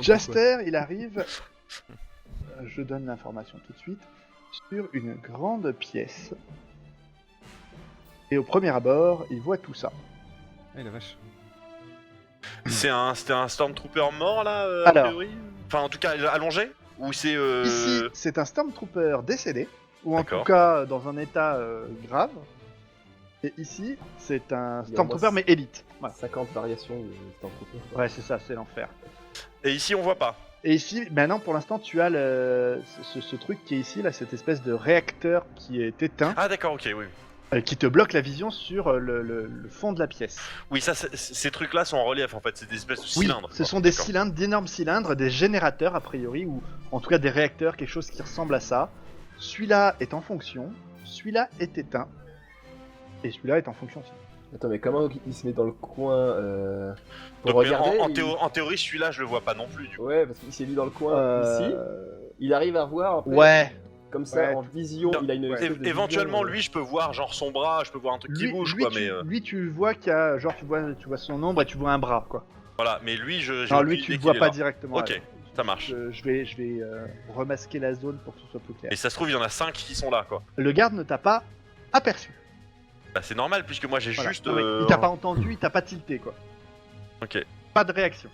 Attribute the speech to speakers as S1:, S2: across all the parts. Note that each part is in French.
S1: Jaster, il arrive, je donne l'information tout de suite, sur une grande pièce. Et au premier abord, il voit tout ça.
S2: Ah la vache.
S3: C'était un Stormtrooper mort là, a
S1: Alors.
S3: priori. Enfin, en tout cas, allongé. Ou c'est.
S1: Ici, c'est un Stormtrooper décédé, ou en tout
S3: D'accord.
S1: cas dans un état grave. Et ici, c'est un
S4: Il y a
S1: Stormtrooper
S4: moins
S1: mais élite. Voilà.
S4: 50 variations de Stormtrooper.
S1: Ouais, c'est ça, c'est l'enfer.
S3: Et ici, on voit pas.
S1: Et ici, maintenant pour l'instant, tu as ce truc qui est ici, là, cette espèce de réacteur qui est éteint,
S3: Ah, d'accord, ok, oui.
S1: qui te bloque la vision sur le fond de la pièce.
S3: Oui, ça, ces trucs-là sont en relief en fait. C'est des espèces de cylindres.
S1: Oui, ce sont des cylindres, d'énormes cylindres, des générateurs a priori, ou en tout cas des réacteurs, quelque chose qui ressemble à ça. Celui-là est en fonction, celui-là est éteint, et celui-là est en fonction aussi.
S4: Attends, mais comment il se met dans le coin pour
S3: Donc, mais
S4: regarder
S3: en théorie, celui-là, je le vois pas non plus. Du coup.
S4: Ouais, parce qu'il s'est mis dans le coin ici. Il arrive à voir après,
S1: Ouais.
S4: comme ça
S1: Ouais.
S4: en vision.
S3: Non,
S4: Il a une espèce de
S3: Éventuellement,
S4: vision,
S3: lui, je peux voir genre son bras, je peux voir un truc qui bouge, quoi. Mais
S1: lui, tu vois qu'il y a, genre, tu vois son ombre et tu vois un bras, quoi.
S3: voilà, mais lui, j'ai
S1: Non, lui,
S3: aucune
S1: tu le
S3: idée
S1: vois
S3: qu'il est
S1: pas
S3: là.
S1: directement.
S3: Ok,
S1: là.
S3: ça marche.
S1: Je vais remasquer la zone pour que ce soit plus clair.
S3: Et ça se trouve, il y en a 5 qui sont là, quoi.
S1: Le garde ne t'a pas aperçu.
S3: Bah, c'est normal, puisque moi, j'ai
S1: Voilà.
S3: juste.
S1: Non, mais il t'a pas entendu, il t'a pas tilté, quoi.
S3: Ok.
S1: Pas de réaction.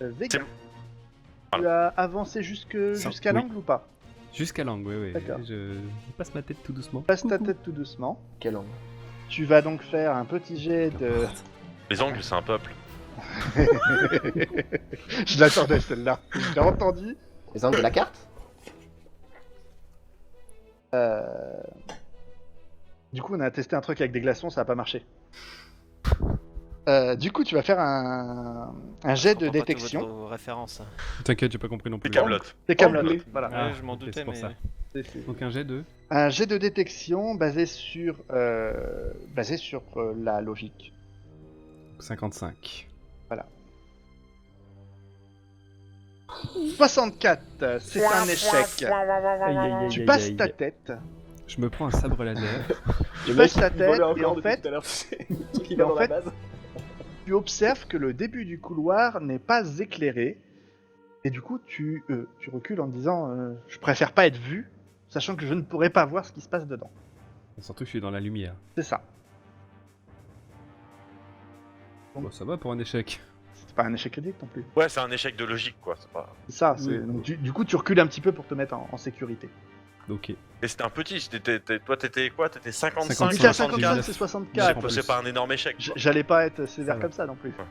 S1: Vega, tu as avancé jusqu'à
S2: oui.
S1: l'angle ou pas?
S2: Jusqu'à l'angle, oui.
S1: D'accord.
S2: Je passe ma tête tout doucement.
S1: Passe ta tête tout doucement.
S4: Quel angle.
S1: Tu vas donc faire un petit jet de...
S3: Les angles, c'est un peuple.
S1: Je l'attendais celle-là. Je l'ai entendu.
S4: Les angles de la carte.
S1: Du coup, on a testé un truc avec des glaçons, ça a pas marché. Du coup, tu vas faire un jet de détection.
S5: Référence.
S2: T'inquiète, j'ai pas compris non plus.
S3: Les Camelot.
S1: Des Camelot.
S4: Anglais.
S1: Voilà.
S2: Ah,
S5: Ouais, je m'en
S2: ok,
S5: doutais,
S2: c'est pour
S5: mais.
S2: ça. Donc un jet de
S1: Un jet de détection basé sur la logique.
S2: 55.
S1: 64, c'est un échec. Tu passes ta tête.
S2: Je me prends un sabre laser.
S1: Tu
S4: Le
S1: passes
S4: mec,
S1: ta
S4: il
S1: tête
S4: volait
S1: et
S4: encore
S1: en
S4: depuis
S1: fait,
S4: tout à l'heure, tu sais. Il
S1: et
S4: va
S1: en
S4: dans la
S1: fait,
S4: base.
S1: tu observes que le début du couloir n'est pas éclairé. Et du coup, tu recules en te disant je préfère pas être vu, sachant que je ne pourrais pas voir ce qui se passe dedans.
S2: Surtout que je suis dans la lumière.
S1: C'est ça.
S2: Bon, ça va pour un échec.
S1: C'est pas un échec critique non plus.
S3: Ouais, c'est un échec de logique, quoi. C'est pas...
S1: C'est ça.
S2: Oui.
S1: Donc, du coup, tu recules un petit peu pour te mettre en sécurité.
S2: Ok.
S3: Et c'était un petit. Toi, t'étais quoi? T'étais 55,
S2: 55,
S1: Vu qu'à
S3: 64.
S1: 55, c'est 64.
S3: C'est pas un énorme échec. quoi.
S1: J'allais pas être sévère
S2: Ça va.
S1: comme ça non plus.
S3: Ouais.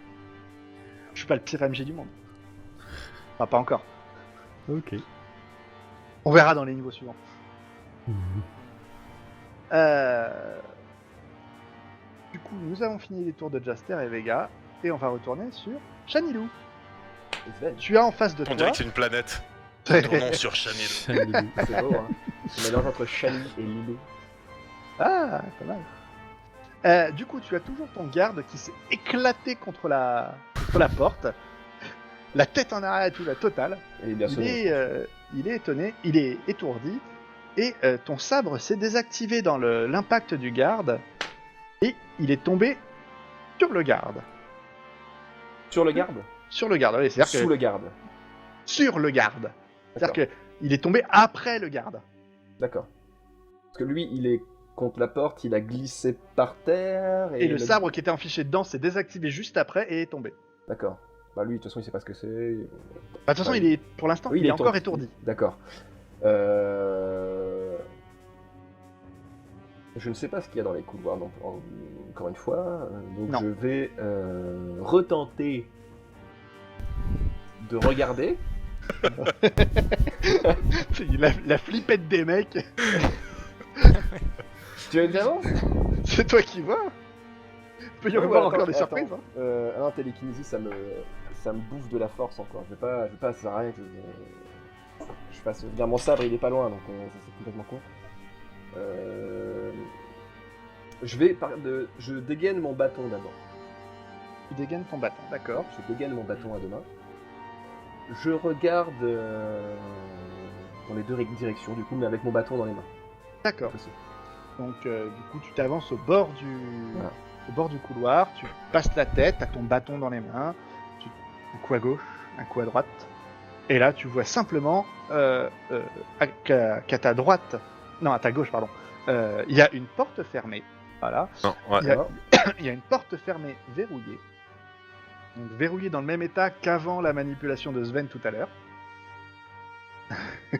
S1: Je suis pas le pire MG du monde. Enfin, pas encore.
S2: Ok.
S1: On verra dans les niveaux suivants. Du coup, nous avons fini les tours de Jaster et Vega, et on va retourner sur Chanilou.
S4: Sven,
S1: Tu as en face de
S3: On
S1: toi.
S3: dirait que c'est une planète. Tournons sur Chanel.
S2: Chanilou.
S4: c'est beau, hein. C'est un mélange entre Chani et Lilo.
S1: Ah, pas mal. Du coup, tu as toujours ton garde qui s'est éclaté contre la porte. La tête en arrière et tout, la totale.
S4: Et bien sûr.
S1: Il est étonné, il est étourdi. Et ton sabre s'est désactivé dans l'impact du garde. Et il est tombé sur le garde.
S4: Sur le garde.
S1: Sur le garde, oui, c'est-à-dire
S4: Sous
S1: que...
S4: le garde.
S1: Sur le garde.
S4: D'accord.
S1: C'est-à-dire qu'il est tombé après le garde.
S4: D'accord. Parce que lui, il est contre la porte, il a glissé par terre.
S1: Et le sabre qui était enfiché dedans s'est désactivé juste après et est tombé.
S4: D'accord. Bah lui, de toute façon, il sait pas ce que c'est.
S1: Bah, de toute façon,
S4: Ouais.
S1: il est, pour l'instant,
S4: Oui,
S1: il est encore étourdi.
S4: D'accord. Je ne sais pas ce qu'il y a dans les couloirs, donc, encore une fois. Donc
S1: Non.
S4: je vais retenter de regarder.
S1: la flippette des mecs,
S4: Tu veux une avance?
S1: c'est toi qui vois. Il peut y avoir encore des surprises. Hein.
S4: Ah non, télékinésie, ça me bouffe de la force encore. Je vais pas, ça sert à rien que je fasse. Bien, mon sabre, il est pas loin, donc ça c'est complètement con. Je dégaine mon bâton d'abord.
S1: Tu dégaines ton bâton, d'accord.
S4: Je dégaine mon bâton à deux mains. Je regarde dans les deux directions, du coup, mais avec mon bâton dans les mains.
S1: D'accord.
S4: Aussi.
S1: Donc, du coup, tu t'avances au bord du couloir, tu passes la tête, t'as ton bâton dans les mains, tu un coup à gauche, un coup à droite. Et là, tu vois simplement qu'à ta droite, non, à ta gauche, pardon, il y a une porte fermée. Voilà.
S3: Non, ouais.
S1: Il y a- il y a une porte fermée verrouillée. Donc verrouillée dans le même état qu'avant la manipulation de Sven tout à l'heure.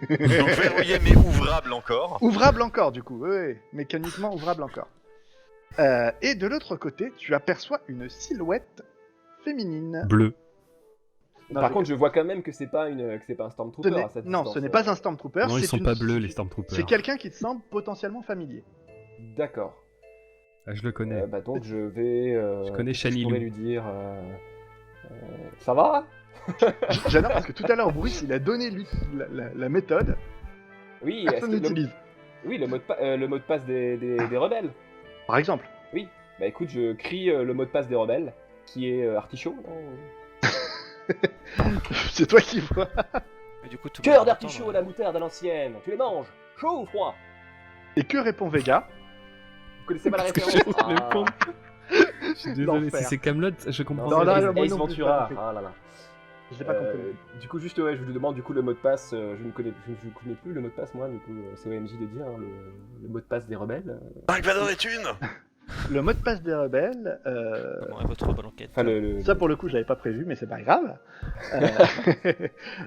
S3: Donc verrouillé mais ouvrable encore.
S1: Ouvrable encore, du coup, oui, mécaniquement ouvrable encore. Et de l'autre côté, tu aperçois une silhouette féminine.
S2: Bleu.
S1: Non,
S4: Par
S1: je-
S4: contre, je vois quand même que c'est pas un Stormtrooper à cette
S1: Non,
S4: distance.
S1: ce n'est pas un Stormtrooper.
S2: Non, ils
S1: c'est
S2: sont
S1: une-
S2: pas bleus, les Stormtroopers.
S1: C'est quelqu'un qui te semble potentiellement familier.
S4: D'accord.
S2: Ah, je le connais.
S4: Bah donc je vais.
S2: Je connais
S4: Je
S2: Shani
S4: pourrais
S2: Lu.
S4: lui dire. Ça va?
S1: J'adore parce que tout à l'heure, Bruce, il a donné la méthode.
S4: Oui,
S1: Personne
S4: est-ce que
S1: n'utilise.
S4: oui, le mot de passe des rebelles.
S1: Par exemple.
S4: Bah écoute, je crie le mot de passe des rebelles, qui est artichaut. non
S1: C'est toi qui vois.
S5: Mais du coup, tout le
S4: Cœur
S5: monde
S4: d'artichaut
S5: entend,
S4: à la moutarde à l'ancienne. Tu les manges? Chaud ou froid?
S1: Et que répond Vega?
S4: Vous connaissez pas la
S2: Parce que
S4: référence?
S2: je réponds. Je suis désolé,
S1: L'enfer.
S2: si c'est Camelot, je comprends.
S1: Non,
S2: pas.
S1: non, moi
S4: Ace
S1: non plus, j'ai pas
S4: Ventura.
S1: compris.
S4: Ah là là.
S1: Je l'ai pas compris.
S4: Du coup, juste, ouais, je vous demande du coup le mot de passe. Je ne connais plus le mot de passe, moi. Du coup, c'est au MJ de dire hein, le mot de passe des rebelles.
S3: 5 badons et thunes.
S1: Le mot de passe des rebelles.
S5: Comment est votre blanquette?
S4: Enfin, le-
S1: Ça, pour le coup, je l'avais pas prévu, mais c'est pas grave.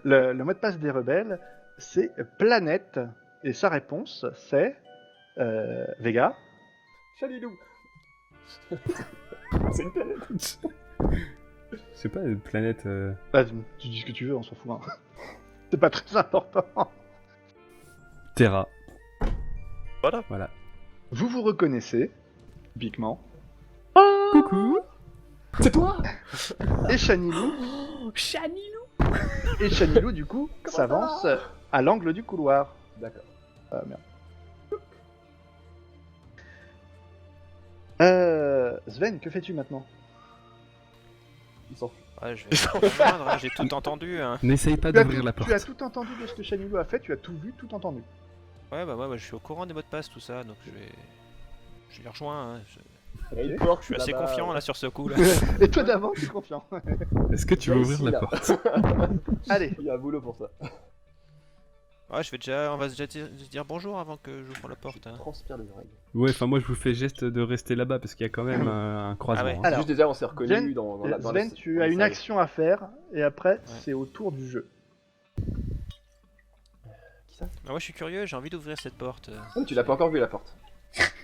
S1: Le mot de passe des rebelles, c'est planète. Et sa réponse, c'est. Vega.
S4: Chalilou. C'est une planète.
S2: C'est pas une planète.
S1: Bah, tu dis ce que tu veux, on s'en fout. Hein. C'est pas très important.
S2: Terra.
S3: Voilà.
S2: Voilà.
S1: Vous vous reconnaissez, typiquement.
S2: Coucou.
S4: C'est toi?
S1: Et Shanilou. Et Shanilou, du coup,
S4: Comment
S1: s'avance
S4: ça
S1: à l'angle du couloir.
S4: D'accord.
S1: Ah merde. Sven, que fais-tu maintenant?
S4: Il s'enfuit.
S5: Ouais, je vais rejoindre, hein, j'ai tout entendu. Hein.
S2: N'essaye pas
S1: Tu as,
S2: d'ouvrir la
S1: tu as
S2: porte.
S1: tout entendu de ce que Shanilou a fait, tu as tout vu, tout entendu.
S5: Ouais, bah ouais, je suis au courant des mots de passe, tout ça, donc je les rejoins. Hein.
S4: Il y a une porte
S5: Je suis assez
S4: là-bas.
S5: confiant là sur ce coup là.
S1: Et toi d'avant, tu es confiant.
S2: Est-ce que tu veux
S4: Ici,
S2: ouvrir la
S4: là.
S2: porte?
S1: Allez,
S4: Il y a un boulot pour ça.
S5: Ouais, on va déjà dire bonjour avant que j'ouvre la porte. Hein.
S4: Transpire les oreilles.
S2: Ouais, enfin moi je vous fais geste de rester là-bas parce qu'il y a quand même un croisement.
S5: Ah ouais.
S2: hein.
S1: Alors,
S4: Juste déjà, on s'est reconnus
S1: Sven,
S4: dans la. dans
S1: Sven,
S4: la-
S1: tu
S4: dans
S1: as
S4: la
S1: une
S4: salle.
S1: action à faire, et après, c'est au tour du jeu.
S4: Qui ça?
S5: Ah ouais, je suis curieux, j'ai envie d'ouvrir cette porte.
S4: Ah, mais tu l'as pas encore vu la porte.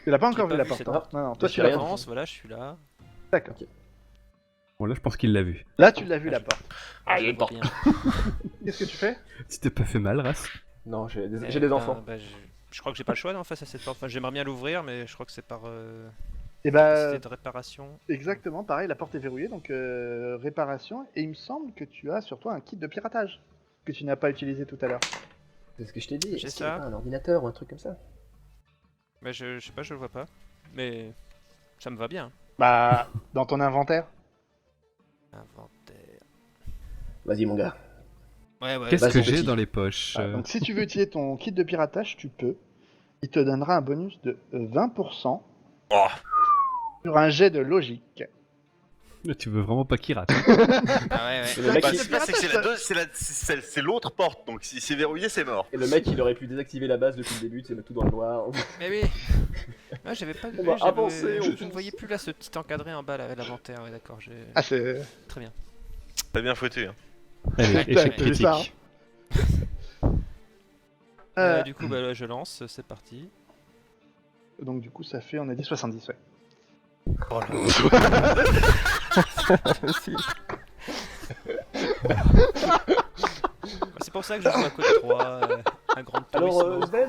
S1: Tu l'as pas encore
S5: pas
S1: vu la
S5: vu,
S1: porte.
S5: cette
S1: hein.
S4: porte.
S1: Non, non,
S4: Toi,
S1: toi
S4: tu
S1: tu
S4: l'as
S1: l'as
S4: rien
S1: vu.
S5: Avance, voilà, je suis là.
S1: D'accord.
S2: Bon là je pense qu'il l'a vu.
S1: Là, tu l'as vu la porte.
S5: Ah, il y a une porte.
S1: Qu'est-ce que tu fais?
S2: Tu t'es pas fait mal, Race?
S4: Non, j'ai des enfants.
S5: Je crois que j'ai pas le choix non, face à cette porte. Enfin, j'aimerais bien l'ouvrir, mais je crois que c'est par
S1: Et bah,
S5: capacité de réparation.
S1: exactement, pareil, la porte est verrouillée, donc réparation. Et il me semble que tu as sur toi un kit de piratage que tu n'as pas utilisé tout à l'heure.
S4: C'est ce que je t'ai dit.
S5: J'ai
S4: Est-ce qu'il y a
S5: ça.
S4: pas un ordinateur ou un truc comme ça?
S5: Mais je sais pas, je le vois pas. Mais ça me va bien.
S1: Bah, dans ton inventaire.
S5: Inventaire.
S4: Vas-y, mon gars.
S5: Ouais, ouais.
S2: Qu'est-ce
S4: Vas-y,
S2: que
S4: petit.
S2: j'ai dans les poches?
S1: Ah, donc si tu veux utiliser ton kit de piratage, tu peux. Il te donnera un bonus de 20%
S3: Oh.
S1: sur un jet de logique.
S2: Tu veux vraiment pas qu'il rate?
S5: Ah ouais, ouais.
S4: Et le mec,
S3: Bah,
S1: qui-
S3: ce qui se passe, c'est que c'est l'autre porte, donc si c'est verrouillé, c'est mort.
S4: Et le mec, il aurait pu désactiver la base depuis le début, c'est mettre tout dans le noir.
S5: Mais oui. Ouais, j'avais pas vu.
S4: On va
S5: j'avais-
S4: avancer,
S5: je
S4: on
S5: ne voyais plus là ce petit encadré en bas là, l'inventaire. Ouais, d'accord.
S1: Ah, c'est.
S5: Très bien.
S3: T'as bien fouetté. Hein.
S2: Allez, échec
S1: t'as vu ça,
S2: critique.
S5: Du coup, bah, là, je lance. C'est parti.
S1: Donc du coup, ça fait, on a dit 70, ouais.
S5: Oh là. C'est pour ça que je joue à côté 3. Un grand
S4: Alors,
S5: tourisme.
S4: Sven,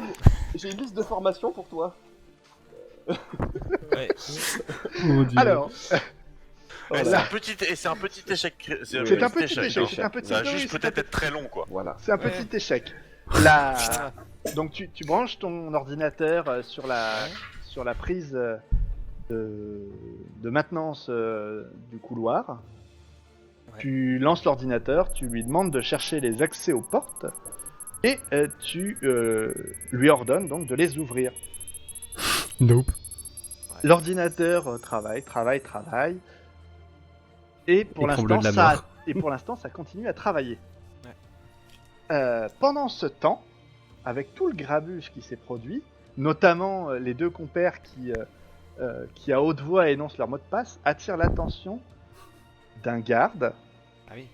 S4: j'ai une liste de formation pour toi.
S5: Ouais.
S2: Mon Dieu.
S1: Alors,
S3: Ouais,
S1: Voilà.
S3: c'est un petit échec.
S1: c'est un petit échec,
S3: hein.
S1: c'est un petit
S3: Ça va
S1: oui,
S3: juste
S1: c'est
S3: peut-être
S1: un
S3: être très long, quoi.
S4: Voilà.
S1: C'est un
S5: Ouais.
S1: petit échec. La...
S5: Ah,
S1: Donc tu branches ton ordinateur sur la prise de maintenance du couloir.
S5: Ouais.
S1: Tu lances l'ordinateur, tu lui demandes de chercher les accès aux portes et tu lui ordonnes donc de les ouvrir.
S2: Nope.
S1: L'ordinateur travaille. Et pour
S2: Il tremble
S1: l'instant,
S2: de la
S1: ça a
S2: mort.
S1: et pour l'instant, ça continue à travailler.
S5: Ouais.
S1: Pendant ce temps, avec tout le grabuge qui s'est produit, notamment les deux compères qui à haute voix énoncent leur mot de passe, attirent l'attention d'un garde
S5: Ah oui.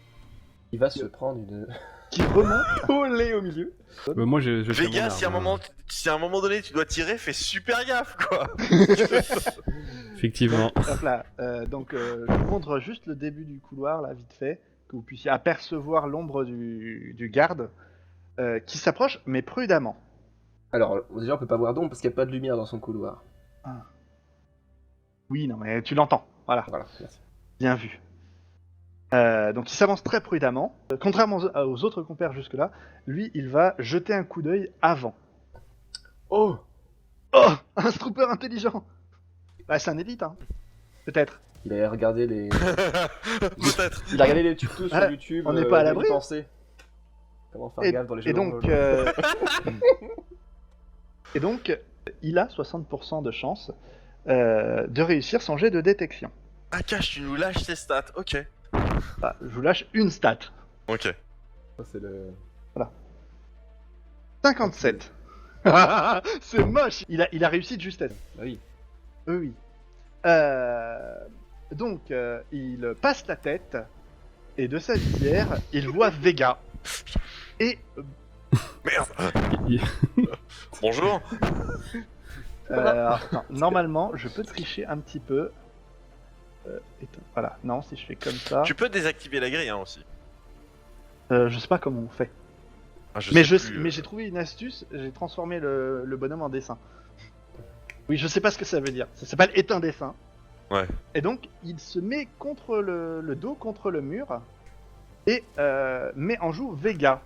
S4: Il va se prendre une.
S1: qui remonte au milieu.
S2: Bah, moi, je fais mon
S3: Vega, si à un
S2: arme, hein.
S3: moment donné tu dois tirer, fais super gaffe quoi.
S2: Effectivement.
S1: Hop là. Donc, je vous montre juste le début du couloir, là, vite fait, que vous puissiez apercevoir l'ombre du garde qui s'approche, mais prudemment.
S4: Alors, déjà, on peut pas voir d'ombre parce qu'il n'y a pas de lumière dans son couloir.
S1: Oui, non, mais tu l'entends. Voilà,
S4: Voilà, merci.
S1: bien vu. Donc, il s'avance très prudemment. Contrairement aux autres compères jusque-là, lui, il va jeter un coup d'œil avant.
S4: Oh
S1: Oh, un trooper intelligent. Bah, c'est un élite, hein. Peut-être.
S4: Il a regardé les.
S3: Peut-être.
S4: Il a regardé les tutos sur
S1: Ah,
S4: YouTube.
S1: on n'est pas à l'abri.
S4: Penser. Comment faire gaffe dans les jeux
S1: Et donc, et donc, il a 60% de chance de réussir son jet de détection.
S3: Ah Cash, tu nous lâches tes stats, ok.
S1: Bah, je vous lâche une stat.
S3: Ok.
S4: Ça, c'est le.
S1: 57. C'est moche. Il a réussi de justesse.
S4: Bah oui.
S1: Oui. Donc, il passe la tête et de sa visière, il voit Vega. Et
S3: Merde.
S2: Il-
S3: Bonjour.
S1: non, normalement, je peux tricher un petit peu. Voilà, non, si je fais comme ça,
S3: Tu peux désactiver la grille hein, aussi.
S1: je sais pas comment on fait.
S3: Ah,
S1: Mais
S3: sais plus,
S1: j'ai trouvé une astuce, j'ai transformé le bonhomme en dessin. Oui, je sais pas ce que ça veut dire. Ça s'appelle éteint dessin.
S3: Ouais.
S1: Et donc, il se met contre le dos, contre le mur, et met en joue Vega.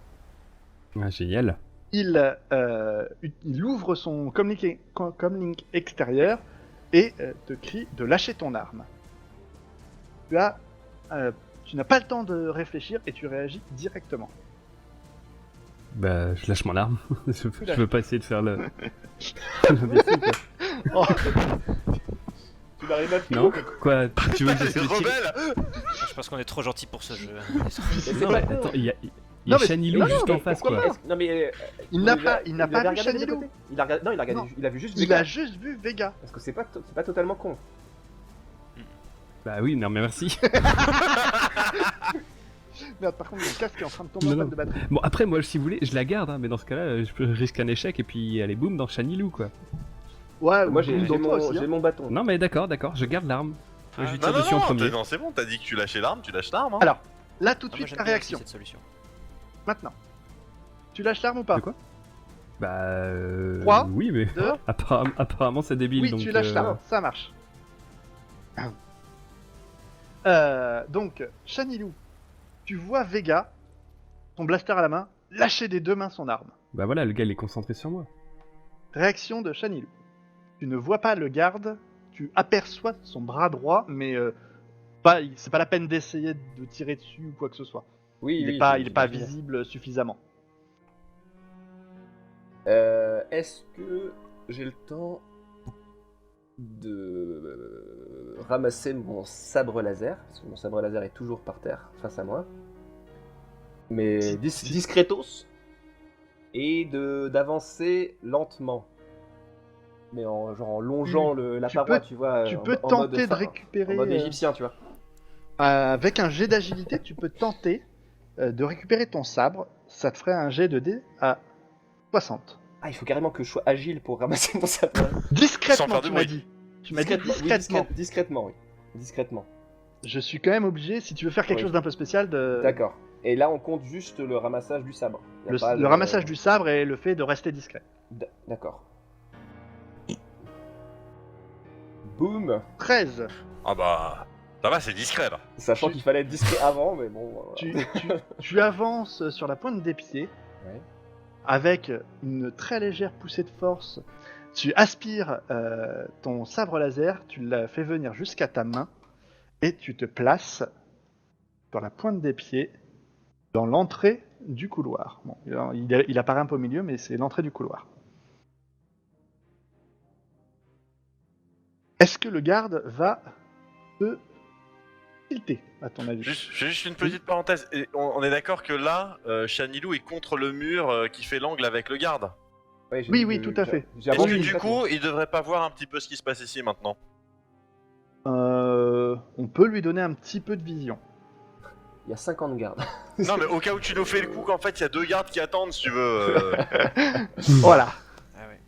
S2: Ah, génial.
S1: Il ouvre son comlink extérieur et te crie de lâcher ton arme. Tu n'as pas le temps de réfléchir et tu réagis directement.
S2: Bah, je lâche mon arme. je
S1: lâches.
S2: veux pas essayer de faire le. l'imbécile, quoi.
S1: Oh,
S4: Tu n'arrives à
S2: Non. Quoi Tu veux que j'essaie de tirer
S3: Rebelle.
S5: Je pense qu'on est trop gentil pour ce jeu.
S4: C'est
S2: Non,
S4: pas.
S2: mais attends, il y a
S1: Non, mais-
S2: Chanilou
S1: non,
S2: juste
S1: mais
S2: en face,
S4: Pourquoi
S2: quoi.
S4: pas Non, mais.
S1: il n'a pas vu
S4: regardé de
S1: Chanilou.
S4: côté Il a regardé. Non, il a regardé.
S1: Non.
S4: Il a vu juste.
S1: Il
S4: Vega.
S1: a juste vu Vega.
S4: Parce que c'est pas totalement con.
S2: Bah oui, non, mais merci.
S1: Merde, par contre, mon casque est en train de tomber en
S2: Non,
S1: panne
S2: non.
S1: de batterie.
S2: Bon, après, moi, si vous voulez, je la garde, hein, mais dans ce cas-là, je risque un échec et puis allez, boum, dans Chanilou, quoi.
S1: Ouais,
S4: Moi,
S1: ou
S4: j'ai
S1: dans toi aussi, hein.
S4: mon bâton.
S2: Non, mais d'accord, je garde l'arme.
S5: Ah,
S2: je lui
S3: Non,
S2: tire
S3: non,
S2: dessus en
S3: non,
S2: premier.
S3: non, c'est bon, t'as dit que tu lâchais l'arme, tu lâches l'arme. Hein.
S1: Alors, là, tout de
S5: Ah, moi,
S1: suite,
S5: j'aime
S1: ta
S5: bien aussi
S1: réaction.
S5: cette solution.
S1: Maintenant. Tu lâches l'arme ou pas?
S2: De quoi Bah.
S1: Trois,
S2: oui, mais.
S1: deux.
S2: Apparemment, c'est débile,
S1: Oui,
S2: donc.
S1: tu lâches l'arme, ça marche. Donc, Chanilou, tu vois Vega, ton blaster à la main, lâcher des deux mains son arme.
S2: Bah voilà, le gars, il est concentré sur moi.
S1: Réaction de Chanilou. Tu ne vois pas le garde, tu aperçois son bras droit, mais c'est pas la peine d'essayer de tirer dessus ou quoi que ce soit.
S4: Oui,
S1: Il
S4: oui.
S1: est pas
S4: j'imagine.
S1: visible suffisamment.
S4: Est-ce que j'ai le temps de ramasser mon sabre laser? Parce que mon sabre laser est toujours par terre face à moi. Mais discretos. Et d'avancer lentement. Mais en longeant la
S1: Tu
S4: paroi,
S1: peux-
S4: tu vois.
S1: Tu
S4: en-
S1: peux
S4: en mode
S1: tenter de
S4: en
S1: récupérer...
S4: mode égyptien, tu vois.
S1: avec un jet d'agilité, tu peux tenter de récupérer ton sabre. Ça te ferait un jet de dés à 60.
S4: Ah, il faut carrément que je sois agile pour ramasser mon sabre.
S3: Sans
S1: Discrètement,
S3: faire de
S1: tu m'as
S3: bruit.
S1: dit. Tu m'as dit
S4: Oui,
S1: discrètement.
S4: discrètement, oui. Discrètement.
S1: Je suis quand même obligé, si tu veux faire quelque
S4: Oui.
S1: chose d'un peu spécial, de...
S4: D'accord. Et là, on compte juste le ramassage du sabre. Y a pas
S1: Le ramassage du sabre et le fait de rester discret.
S4: D'accord. Boum.
S1: 13.
S3: Ah bah. Ça va, c'est discret là.
S4: Sachant qu'il fallait être discret avant, mais bon. voilà.
S1: Tu avances sur la pointe des pieds.
S4: Ouais.
S1: Avec une très légère poussée de force. Tu aspires ton sabre laser, tu la fais venir jusqu'à ta main. Et tu te places sur la pointe des pieds dans l'entrée du couloir. Bon, il apparaît un peu au milieu, mais c'est l'entrée du couloir. Est-ce que le garde va te tilté, à ton avis.
S3: Juste une petite parenthèse. Et on est d'accord que là, Shanilou est contre le mur qui fait l'angle avec le garde.
S4: Ouais,
S1: Oui, tout à fait.
S4: j'ai
S3: Est-ce
S4: avancé
S3: que du
S4: complètement.
S3: coup, il devrait pas voir un petit peu ce qui se passe ici maintenant?
S1: On peut lui donner un petit peu de vision.
S4: Il y a 50 gardes.
S3: Non, mais au cas où tu nous fais le coup qu'en fait il y a 2 gardes qui attendent, si tu veux.
S1: Voilà.
S5: Ah ouais.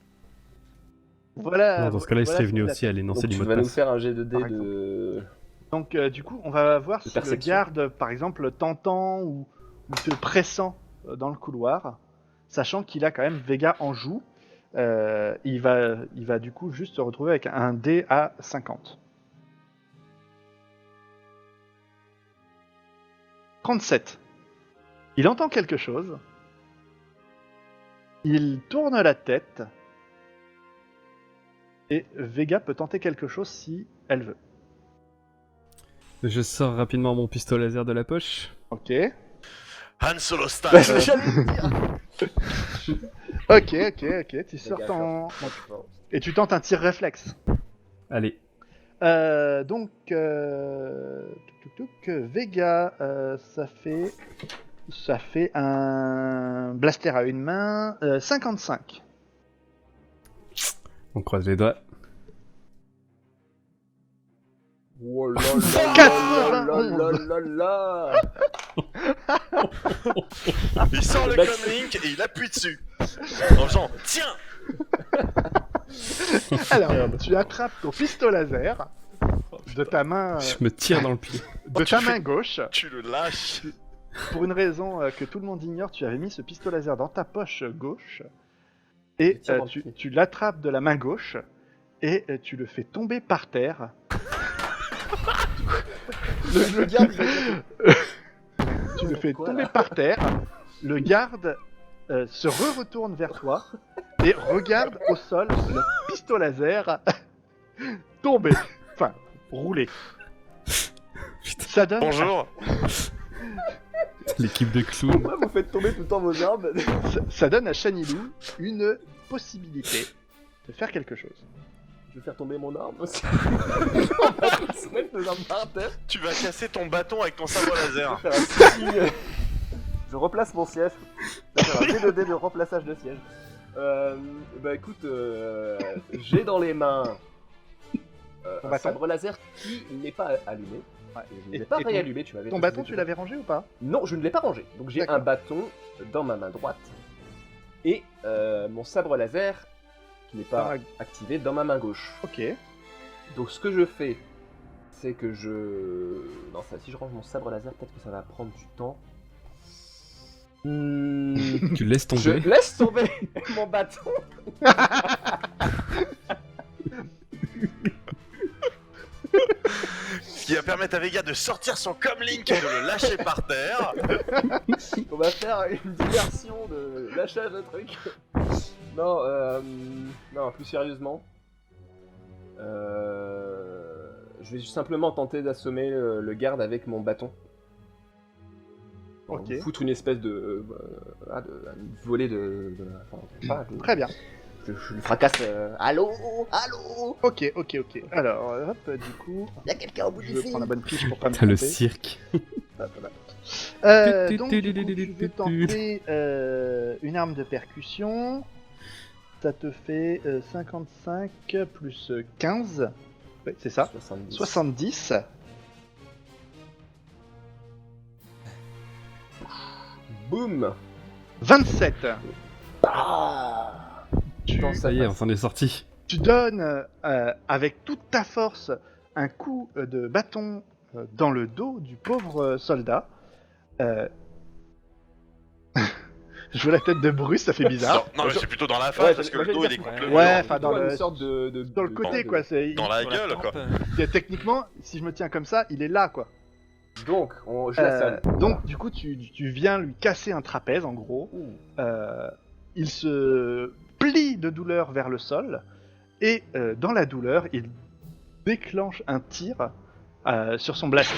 S1: Voilà.
S2: Non, dans ce cas-là, il
S1: voilà
S2: serait
S1: ce
S2: venu
S1: qu'il
S2: aussi à l'énoncé
S4: Donc
S2: du
S4: tu
S2: mot de
S4: vas nous
S2: passe.
S4: faire un jet de dés
S1: Par
S4: de...
S1: Donc du coup, on va voir
S4: De
S1: si le
S4: perception.
S1: garde, par exemple, t'entend ou te pressant dans le couloir, sachant qu'il a quand même Vega en joue. Il va du coup juste se retrouver avec un dé à 50. 37. Il entend quelque chose. Il tourne la tête. Et Vega peut tenter quelque chose si elle veut.
S2: Je sors rapidement mon pistolet laser de la poche.
S1: Ok.
S3: Han Solo style.
S4: Bah, j'allais le dire.
S1: Ok. Tu sors
S4: gars,
S1: ton...
S4: Bon.
S1: Et tu tentes un tir réflexe.
S2: Allez.
S1: Donc, Vega, ça fait un blaster à une main, 55.
S2: On croise les doigts.
S4: Oh là là
S1: 91.
S4: là là là là.
S3: Il sort le
S4: Le mec-
S3: comlink et il appuie dessus. En faisant tiens.
S1: Alors, tu attrapes ton pistolet laser de ta main,
S2: Je me tire dans le pied.
S1: de ta main gauche.
S3: Tu le lâches.
S1: Pour une raison que tout le monde ignore, tu avais mis ce pistolet laser dans ta poche gauche. Et
S4: Je tire dans le pied.
S1: tu l'attrapes de la main gauche et tu le fais tomber par terre.
S4: Le garde,
S1: Tu le fais
S4: Quoi,
S1: tomber
S4: là
S1: par terre. Le garde se retourne vers toi et regarde au sol le pistolet laser tomber. Enfin, rouler. Ça donne,
S3: Bonjour.
S2: L'équipe de clowns.
S4: Pourquoi vous faites tomber tout le temps vos armes?
S1: ça donne à Shanilou une possibilité de faire quelque chose.
S4: Je vais faire tomber mon arme aussi. On va tous mettre nos armes par terre.
S3: Tu vas casser ton bâton avec ton sabre laser.
S4: Je vais faire un signe. Je replace mon siège. Je vais faire un jet de dés de remplaçage de siège. Bah écoute, j'ai dans les mains
S1: Ton
S4: un
S1: bâton
S4: sabre laser qui n'est pas allumé.
S1: Ouais.
S4: Je ne l'ai pas
S1: Et
S4: réallumé, tu m'avais
S1: ton
S4: précisé
S1: bâton,
S4: tout
S1: tu
S4: à
S1: l'avais rangé ou pas?
S4: Non, je ne l'ai pas rangé. Donc j'ai
S1: D'accord.
S4: un bâton dans ma main droite et mon sabre laser qui n'est pas activé dans ma main gauche.
S1: Ok.
S4: Donc ce que je fais, c'est que je... Non, ça, si je range mon sabre laser, peut-être que ça va prendre du temps.
S2: Tu laisses
S4: Je
S2: tomber.
S4: laisse tomber mon bâton.
S3: Ce qui va permettre à Vega de sortir son comlink et de le lâcher par terre.
S4: On va faire une diversion de lâchage de trucs. Non, non, plus sérieusement. Je vais simplement tenter d'assommer le garde avec mon bâton.
S1: Ok.
S4: Foutre une espèce de... une volée de
S1: Très bien.
S4: Je le fracasse. Allô.
S1: Ok. Alors, hop, du coup,
S4: Y'a quelqu'un au bout
S1: je vais prendre la bonne fiche pour pas me
S2: T'as le
S1: tromper.
S2: cirque.
S1: Hop, donc, du coup, tu veux tenter une arme de percussion. Ça te fait 55 plus 15. Ouais, c'est ça.
S4: 70.
S1: 70.
S4: Boum.
S1: 27.
S4: Ah.
S1: Tu,
S4: Putain,
S2: Ça y est, on s'en est sorti.
S1: tu donnes avec toute ta force un coup de bâton dans le dos du pauvre soldat. Je vois la tête de Bruce, ça fait bizarre.
S3: Non, mais c'est plutôt dans la face
S4: Ouais,
S3: parce que
S4: moi,
S3: le dos
S4: j'allais
S3: il est
S4: dire-
S3: contre le
S1: Ouais,
S3: mur.
S1: enfin, dans
S4: Une
S1: le-
S4: sorte
S1: Dans le côté, quoi. C'est,
S3: Dans la
S5: Sur
S3: gueule
S5: tempe.
S3: quoi.
S1: techniquement, si je me tiens comme ça, il est là, quoi.
S4: Donc, je la sonne.
S1: Donc, du coup, tu viens lui casser un trapèze, en gros. Il se plie de douleur vers le sol. Et dans la douleur, il déclenche un tir sur son blaster.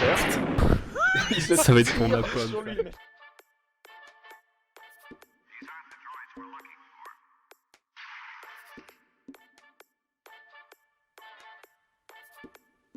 S4: Il se
S2: Ça va être
S4: tire
S2: pour ma pomme.
S4: sur lui-même.